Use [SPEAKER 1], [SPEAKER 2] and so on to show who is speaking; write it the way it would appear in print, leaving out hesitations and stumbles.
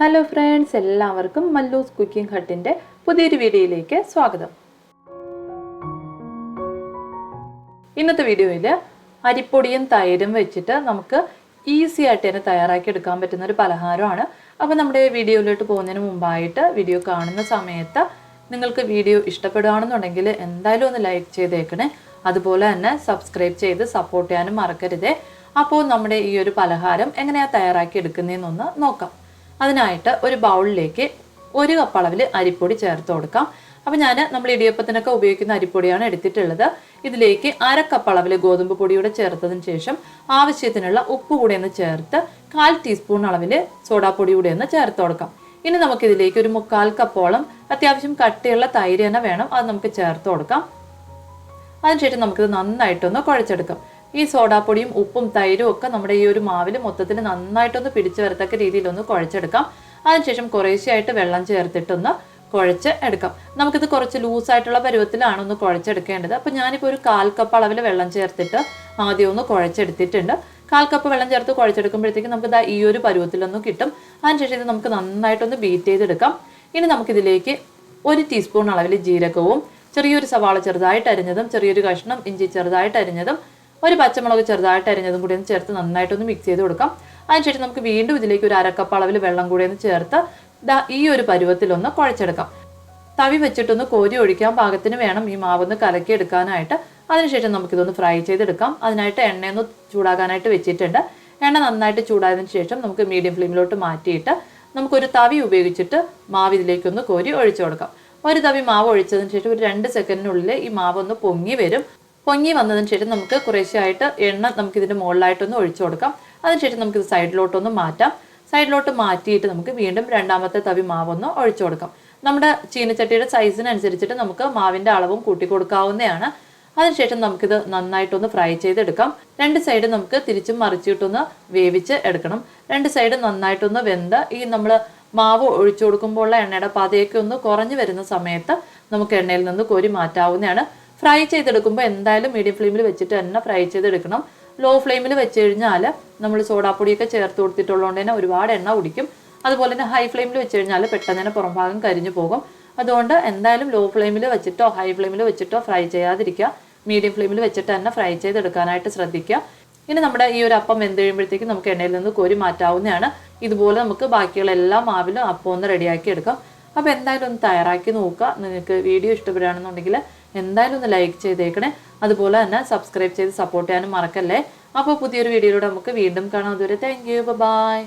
[SPEAKER 1] Hello friends, എല്ലാവർക്കും Mallus cooking ഹട്ടിൻ്റെ പുതിയൊരു വീഡിയോയിലേക്ക് സ്വാഗതം. ഇന്നത്തെ വീഡിയോയിൽ അരിപ്പൊടിയും തൈരും വെച്ചിട്ട് നമുക്ക് ഈസി ആയിട്ട് തന്നെ തയ്യാറാക്കി എടുക്കാൻ പറ്റുന്ന ഒരു പലഹാരമാണ്. അപ്പോൾ നമ്മുടെ വീഡിയോയിലോട്ട് പോകുന്നതിന് മുമ്പായിട്ട് വീഡിയോ കാണുന്ന സമയത്ത് നിങ്ങൾക്ക് വീഡിയോ ഇഷ്ടപ്പെടുകയാണെന്നുണ്ടെങ്കിൽ എന്തായാലും ഒന്ന് ലൈക്ക് ചെയ്തേക്കണേ. അതുപോലെ തന്നെ സബ്സ്ക്രൈബ് ചെയ്ത് സപ്പോർട്ട് ചെയ്യാനും മറക്കരുതേ. അപ്പോൾ നമ്മുടെ ഈ ഒരു പലഹാരം എങ്ങനെയാണ് തയ്യാറാക്കി എടുക്കുന്നതെന്നൊന്ന് നോക്കാം. അതിനായിട്ട് ഒരു ബൗളിലേക്ക് 1 കപ്പ് അളവിൽ അരിപ്പൊടി ചേർത്ത് കൊടുക്കാം. അപ്പോൾ നമ്മൾ ഇടിയപ്പത്തിനൊക്കെ ഉപയോഗിക്കുന്ന അരിപ്പൊടിയാണ് എടുത്തിട്ടുള്ളത്. ഇതിലേക്ക് 1/2 കപ്പ് അളവിൽ ഗോതമ്പ് പൊടിയൂടെ ചേർത്തതിന് ശേഷം ആവശ്യത്തിനുള്ള ഉപ്പ് കൂടെ ഒന്ന് ചേർത്ത് 1/4 ടീസ്പൂൺ അളവിൽ സോഡാപ്പൊടി കൂടെ ഒന്ന് ചേർത്ത് കൊടുക്കാം. ഇനി നമുക്കിതിലേക്ക് ഒരു 3/4 കപ്പോളം അത്യാവശ്യം കട്ടിയുള്ള തൈര് തന്നെ വേണം, അത് നമുക്ക് ചേർത്ത് കൊടുക്കാം. അതിനുശേഷം നമുക്കിത് നന്നായിട്ടൊന്ന് കുഴച്ചെടുക്കാം. ഈ സോഡാപ്പൊടിയും ഉപ്പും തൈരും ഒക്കെ നമ്മുടെ ഈ ഒരു മാവിൽ മൊത്തത്തിൽ നന്നായിട്ടൊന്ന് പിടിച്ചു വരത്തക്ക രീതിയിലൊന്ന് കുഴച്ചെടുക്കാം. അതിനുശേഷം കുറേശ്ശെയായിട്ട് വെള്ളം ചേർത്തിട്ടൊന്ന് കുഴച്ച് എടുക്കാം. നമുക്കിത് കുറച്ച് ലൂസായിട്ടുള്ള പരുവത്തിലാണ് ഒന്ന് കുഴച്ചെടുക്കേണ്ടത്. അപ്പോൾ ഞാനിപ്പോൾ ഒരു 1/4 കപ്പ് അളവിൽ വെള്ളം ചേർത്തിട്ട് ആദ്യം ഒന്ന് കുഴച്ചെടുത്തിട്ടുണ്ട്. 1/4 കപ്പ് വെള്ളം ചേർത്ത് കുഴച്ചെടുക്കുമ്പോഴത്തേക്ക് നമുക്ക് ഈ ഒരു പരുവത്തിലൊന്നും കിട്ടും. അതിനുശേഷം ഇത് നമുക്ക് നന്നായിട്ടൊന്ന് ബീറ്റ് ചെയ്തെടുക്കാം. ഇനി നമുക്കിതിലേക്ക് 1 ടീസ്പൂൺ അളവിൽ ജീരകവും ചെറിയൊരു സവാള ചെറുതായിട്ട് അരിഞ്ഞതും ചെറിയൊരു കഷ്ണം ഇഞ്ചി ചെറുതായിട്ട് അരിഞ്ഞതും ഒരു പച്ചമുളക് ചെറുതായിട്ട് അരിഞ്ഞതും കൂടി ഒന്ന് ചേർത്ത് നന്നായിട്ടൊന്ന് മിക്സ് ചെയ്ത് കൊടുക്കാം. അതിനുശേഷം നമുക്ക് വീണ്ടും ഇതിലേക്ക് ഒരു 1/2 കപ്പ് അളവിൽ വെള്ളം കൂടി ഒന്ന് ചേർത്ത് ഈ ഒരു പരുവത്തിലൊന്ന് കുഴച്ചെടുക്കാം. തവി വെച്ചിട്ടൊന്ന് കോരി ഒഴിക്കാൻ പാകത്തിന് വേണം ഈ മാവൊന്ന് കലക്കി എടുക്കാനായിട്ട്. അതിനുശേഷം നമുക്കിതൊന്ന് ഫ്രൈ ചെയ്തെടുക്കാം. അതിനായിട്ട് എണ്ണയൊന്ന് ചൂടാകാനായിട്ട് വെച്ചിട്ടുണ്ട്. എണ്ണ നന്നായിട്ട് ചൂടായതിനു ശേഷം നമുക്ക് മീഡിയം ഫ്ലെയിമിലോട്ട് മാറ്റിയിട്ട് നമുക്കൊരു തവി ഉപയോഗിച്ചിട്ട് മാവ് ഇതിലേക്കൊന്ന് കോരി ഒഴിച്ചു കൊടുക്കാം. ഒരു തവി മാവ് ഒഴിച്ചതിന് ശേഷം ഒരു 2 സെക്കൻഡിനുള്ളിൽ ഈ മാവൊന്ന് പൊങ്ങി വരും. പൊങ്ങി വന്നതിന് ശേഷം നമുക്ക് കുറേശ്ശെയായിട്ട് എണ്ണ നമുക്കിതിൻ്റെ മുകളിലായിട്ടൊന്ന് ഒഴിച്ചു കൊടുക്കാം. അതിനുശേഷം നമുക്കിത് സൈഡിലോട്ടൊന്ന് മാറ്റാം. സൈഡിലോട്ട് മാറ്റിയിട്ട് നമുക്ക് വീണ്ടും രണ്ടാമത്തെ തവി മാവൊന്ന് ഒഴിച്ചു കൊടുക്കാം. നമ്മുടെ ചീനച്ചട്ടിയുടെ സൈസിനനുസരിച്ചിട്ട് നമുക്ക് മാവിൻ്റെ അളവും കൂട്ടി കൊടുക്കാവുന്നതാണ്. അതിനുശേഷം നമുക്കിത് നന്നായിട്ടൊന്ന് ഫ്രൈ ചെയ്തെടുക്കാം. 2 സൈഡ് നമുക്ക് തിരിച്ചും മറിച്ചിട്ടൊന്ന് വേവിച്ച് എടുക്കണം. 2 സൈഡ് നന്നായിട്ടൊന്ന് വെന്ത് ഈ നമ്മൾ മാവ് ഒഴിച്ചു കൊടുക്കുമ്പോൾ ഉള്ള എണ്ണയുടെ പതയൊക്കെ ഒന്ന് കുറഞ്ഞു വരുന്ന സമയത്ത് നമുക്ക് എണ്ണയിൽ നിന്ന് കോരി മാറ്റാവുന്നതാണ്. ഫ്രൈ ചെയ്തെടുക്കുമ്പോൾ എന്തായാലും മീഡിയം ഫ്ലെയിമിൽ വെച്ചിട്ട് തന്നെ ഫ്രൈ ചെയ്തെടുക്കണം. ലോ ഫ്ലെയിമിൽ വെച്ച് കഴിഞ്ഞാൽ നമ്മൾ സോഡാപ്പൊടിയൊക്കെ ചേർത്ത് കൊടുത്തിട്ടുള്ളതുകൊണ്ട് തന്നെ ഒരുപാട് എണ്ണ കുടിക്കും. അതുപോലെ തന്നെ ഹൈ ഫ്ലെയിമിൽ വെച്ച് കഴിഞ്ഞാൽ പെട്ടെന്ന് തന്നെ പുറം ഭാഗം കരിഞ്ഞു പോകും. അതുകൊണ്ട് എന്തായാലും ലോ ഫ്ലെയിമിൽ വെച്ചിട്ടോ ഹൈ ഫ്ലെയിമിൽ വെച്ചിട്ടോ ഫ്രൈ ചെയ്യാതിരിക്കുക. മീഡിയം ഫ്ലെയിമിൽ വെച്ചിട്ട് തന്നെ ഫ്രൈ ചെയ്തെടുക്കാനായിട്ട് ശ്രദ്ധിക്കുക. ഇനി നമ്മുടെ ഈ ഒരു അപ്പം വെന്ത് കഴിയുമ്പോഴത്തേക്കും നമുക്ക് എണ്ണയിൽ നിന്ന് കോരി മാറ്റാവുന്നതാണ്. ഇതുപോലെ നമുക്ക് ബാക്കിയുള്ള എല്ലാ മാവിലും അപ്പം ഒന്ന് റെഡിയാക്കി എടുക്കാം. അപ്പോൾ എന്തായാലും ഒന്ന് തയ്യാറാക്കി നോക്കുക. നിങ്ങൾക്ക് വീഡിയോ ഇഷ്ടപ്പെടുകയാണെന്നുണ്ടെങ്കിൽ എന്തായാലും ഒന്ന് ലൈക്ക് ചെയ്തേക്കണേ. അതുപോലെ തന്നെ സബ്സ്ക്രൈബ് ചെയ്ത് സപ്പോർട്ട് ചെയ്യാനും മറക്കല്ലേ. അപ്പോൾ പുതിയൊരു വീഡിയോയിലൂടെ നമുക്ക് വീണ്ടും കാണാം. അതുവരെ താങ്ക് യു, ബൈ.